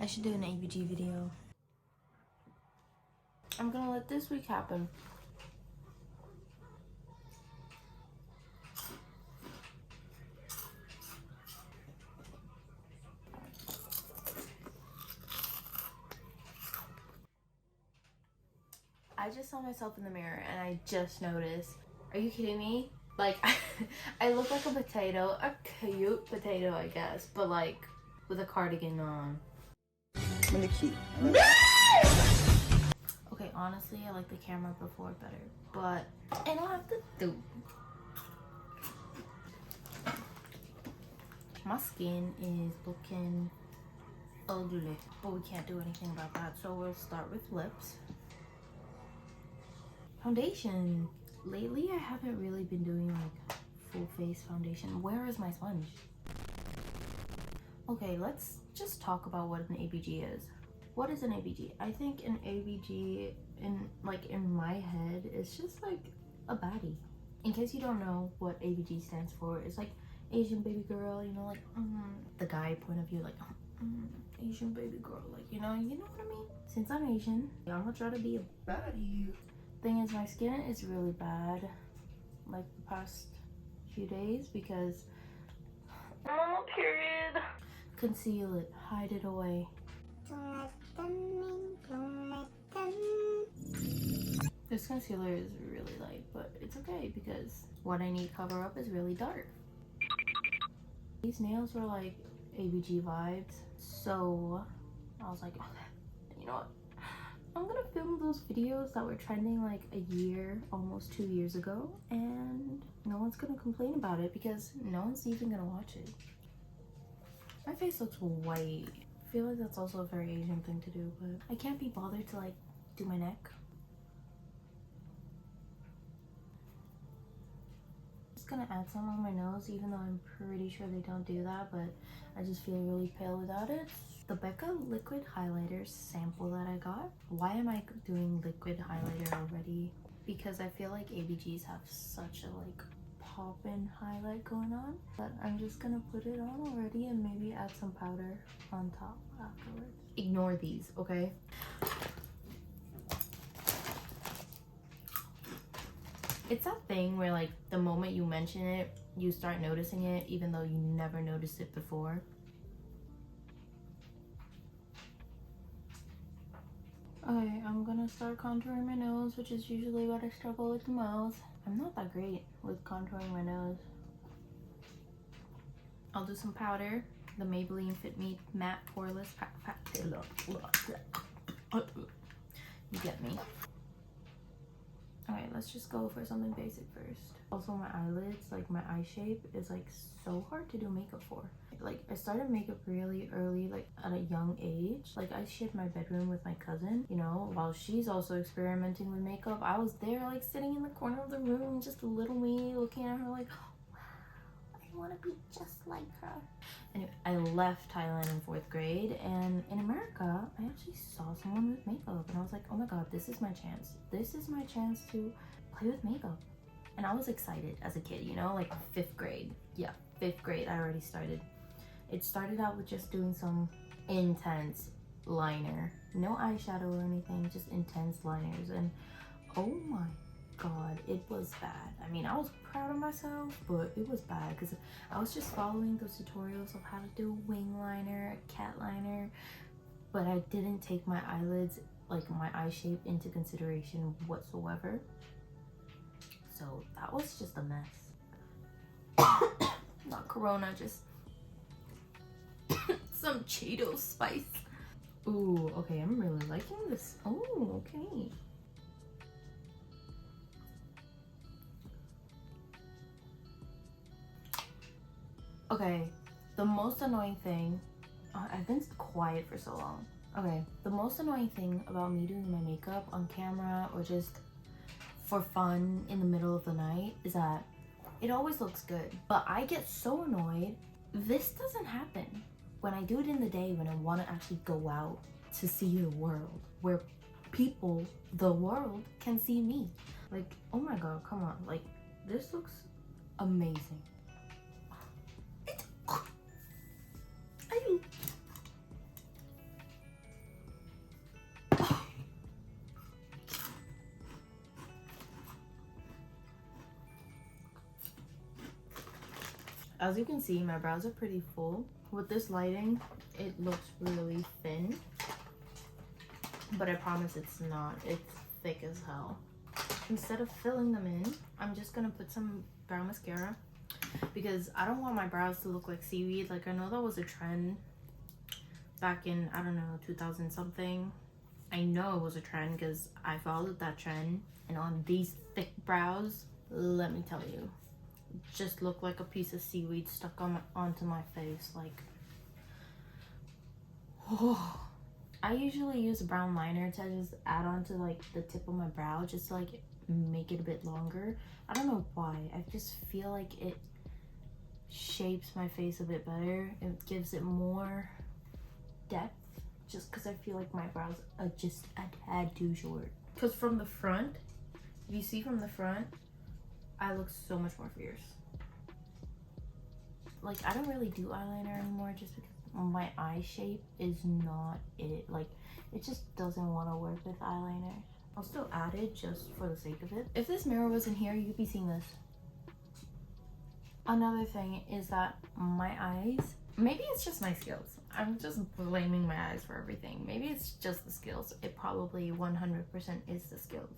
I should do an ABG video. I'm gonna let this week happen. I just saw myself in the mirror and I just noticed. Are you kidding me? Like, I look like a potato, a cute potato, I guess, but like with a cardigan on. Really cute. Okay, honestly, I like the camera before better, but I don't have to do. My skin is looking ugly, but we can't do anything about that, so we'll start with lips. Foundation. Lately, I haven't really been doing like full face foundation. Where is my sponge? Okay, let's just talk about what an ABG is. What is an ABG? I think an ABG in my head is just like a baddie. In case you don't know what ABG stands for, it's like Asian baby girl, you know, like the guy point of view, like Asian baby girl, like you know what I mean? Since I'm Asian, I'm gonna try to be a baddie. Thing is, my skin is really bad like the past few days because I'm on my period. Conceal it, hide it away. This concealer is really light, but it's okay because what I need cover up is really dark. These nails were like ABG vibes, so I was like, you know what? I'm gonna film those videos that were trending like a year, almost 2 years ago, and no one's gonna complain about it because no one's even gonna watch it. My face looks white. I feel like that's also a very Asian thing to do, but I can't be bothered to like do my neck. Just gonna add some on my nose, even though I'm pretty sure they don't do that, but I just feel really pale without it. The Becca liquid highlighter sample that I got. Why am I doing liquid highlighter already? Because I feel like ABGs have such a like pop-in highlight going on, but I'm just gonna put it on already and maybe add some powder on top afterwards. Ignore these, okay? It's that thing where like the moment you mention it, you start noticing it even though you never noticed it before. Okay, I'm gonna start contouring my nose, which is usually what I struggle with the most. I'm not that great with contouring my nose. I'll do some powder, the Maybelline Fit Me Matte Poreless You get me. Alright, let's just go for something basic first. Also, my eyelids, like my eye shape, is like so hard to do makeup for. Like, I started makeup really early, like at a young age. Like, I shared my bedroom with my cousin, you know, while she's also experimenting with makeup. I was there, like, sitting in the corner of the room, just a little me, looking at her like, wow, I want to be just like her. Anyway, I left Thailand in 4th grade, and in America, I actually saw someone with makeup, and I was like, oh my god, this is my chance. This is my chance to play with makeup. And I was excited as a kid, you know, like 5th grade. Yeah, 5th grade, I already started. It started out with just doing some intense liner. No eyeshadow or anything, just intense liners. And oh my god, it was bad. I mean, I was proud of myself, but it was bad because I was just following those tutorials of how to do a wing liner, a cat liner, but I didn't take my eyelids, like my eye shape, into consideration whatsoever. So that was just a mess. Not Corona, just some Cheetos spice. Ooh, okay, I'm really liking this. Oh, okay. Okay, the most annoying thing, I've been quiet for so long. Okay, the most annoying thing about me doing my makeup on camera or just for fun in the middle of the night is that it always looks good. But I get so annoyed. This doesn't happen when I do it in the day, when I want to actually go out to see the world, where people, the world, can see me. Like, oh my god, come on. Like, this looks amazing. As you can see, my brows are pretty full. With this lighting, it looks really thin. But I promise it's not. It's thick as hell. Instead of filling them in, I'm just gonna put some brow mascara because I don't want my brows to look like seaweed. Like, I know that was a trend back in, I don't know, 2000 something. I know it was a trend because I followed that trend. And on these thick brows, let me tell you, just look like a piece of seaweed stuck onto my face. Like, oh. I usually use a brown liner to just add on to like the tip of my brow just to like make it a bit longer. I don't know why. I just feel like it shapes my face a bit better. It gives it more depth just because I feel like my brows are just a tad too short. Because from the front, if you see from the front, I look so much more fierce. Like, I don't really do eyeliner anymore just because my eye shape is not it. Like, it just doesn't want to work with eyeliner. I'll still add it just for the sake of it. If this mirror wasn't here, you'd be seeing this. Another thing is that my eyes, maybe it's just my skills. I'm just blaming my eyes for everything. Maybe it's just the skills. It probably 100% is the skills.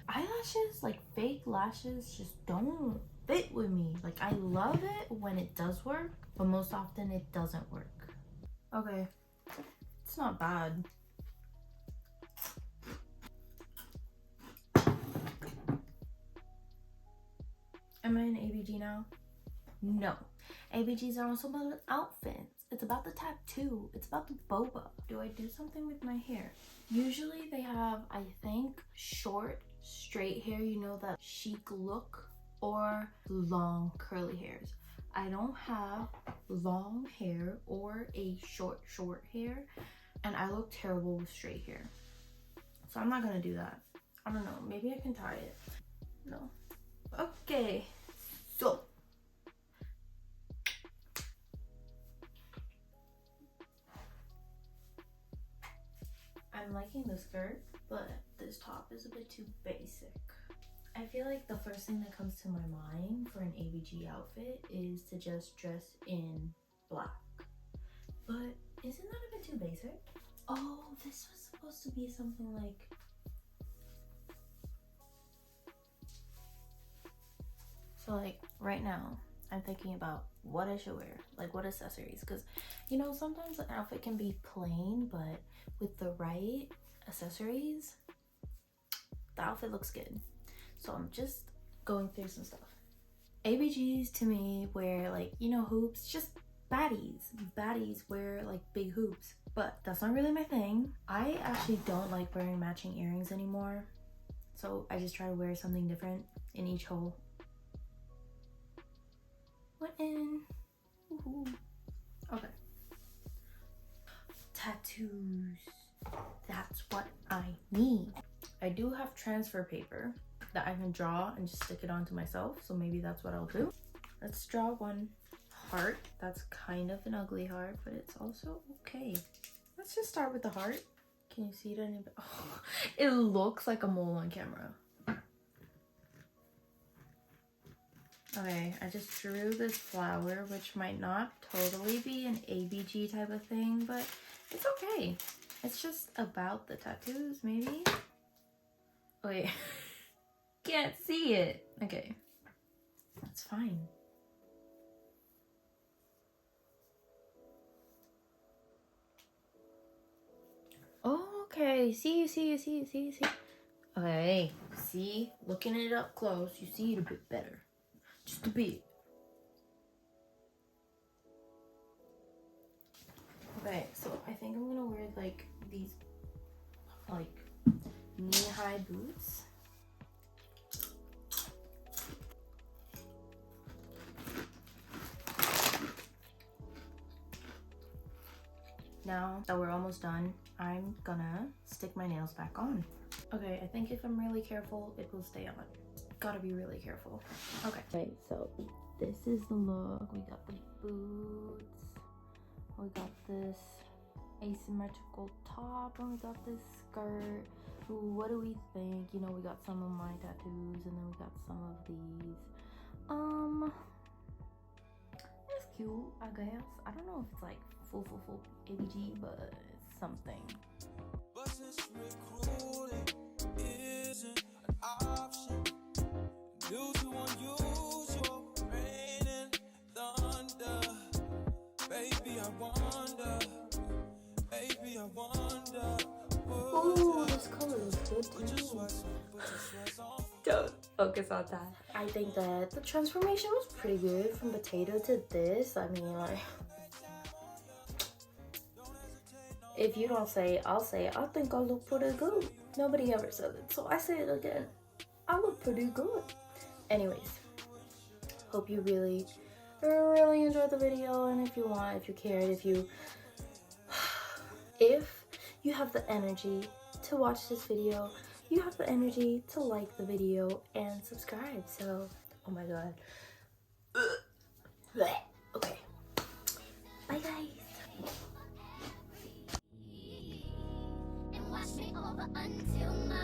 Eyelashes, like fake lashes, just don't fit with me. Like, I love it when it does work, but most often it doesn't work. Okay, it's not bad. Am I in ABG now? No. ABGs are also about outfits. It's about the tattoo. It's about the boba. Do I do something with my hair? Usually they have, I think, short, straight hair, you know, that chic look, or long curly hairs. I don't have long hair or a short hair, and I look terrible with straight hair. So I'm not gonna do that. I don't know, maybe I can tie it. No. Okay, so I'm liking the skirt, but this top is a bit too basic. I feel like the first thing that comes to my mind for an ABG outfit is to just dress in black. But isn't that a bit too basic? Oh, this was supposed to be something like... So like right now, I'm thinking about what I should wear, like what accessories, because you know, sometimes an outfit can be plain, but with the right accessories, the outfit looks good. So I'm just going through some stuff. ABGs to me wear, like, you know, hoops, just baddies. Baddies wear like big hoops, but that's not really my thing. I actually don't like wearing matching earrings anymore, so I just try to wear something different in each hole. What in? Woohoo. Okay. Tattoos. That's what I need. I do have transfer paper that I can draw and just stick it onto myself, so maybe that's what I'll do. Let's draw one heart. That's kind of an ugly heart, but it's also okay. Let's just start with the heart. Can you see it any bit? Oh, it looks like a mole on camera. Okay, I just drew this flower, which might not totally be an ABG type of thing, but it's okay. It's just about the tattoos, maybe? Wait, can't see it. Okay, that's fine. Okay, see. Okay, see, looking it up close, you see it a bit better. Just a bit. Okay, so I think I'm gonna wear like these like knee-high boots. Now that we're almost done, I'm gonna stick my nails back on. Okay, I think if I'm really careful, it will stay on. Gotta be really careful. Okay, so this is the look. We got the boots, we got this asymmetrical top, and we got this skirt. Ooh, what do we think? You know, we got some of my tattoos, and then we got some of these. cute, I guess. I don't know if it's like full ABG, but it's something. But since recruiting isn't an option due to unusual rain and thunder, baby, I wonder, baby, I wonder. Ooh, this color is good too. Don't focus on that. I think that the transformation was pretty good from potato to this. I mean, like, if you don't say it, I'll say it. I think I look pretty good. Nobody ever said it, so I say it again. I look pretty good. Anyways, hope you really enjoyed the video, and if you want, if you cared, if you have the energy to watch this video, you have the energy to like the video and subscribe. So, oh my god. Okay. Bye guys. And watch me over until my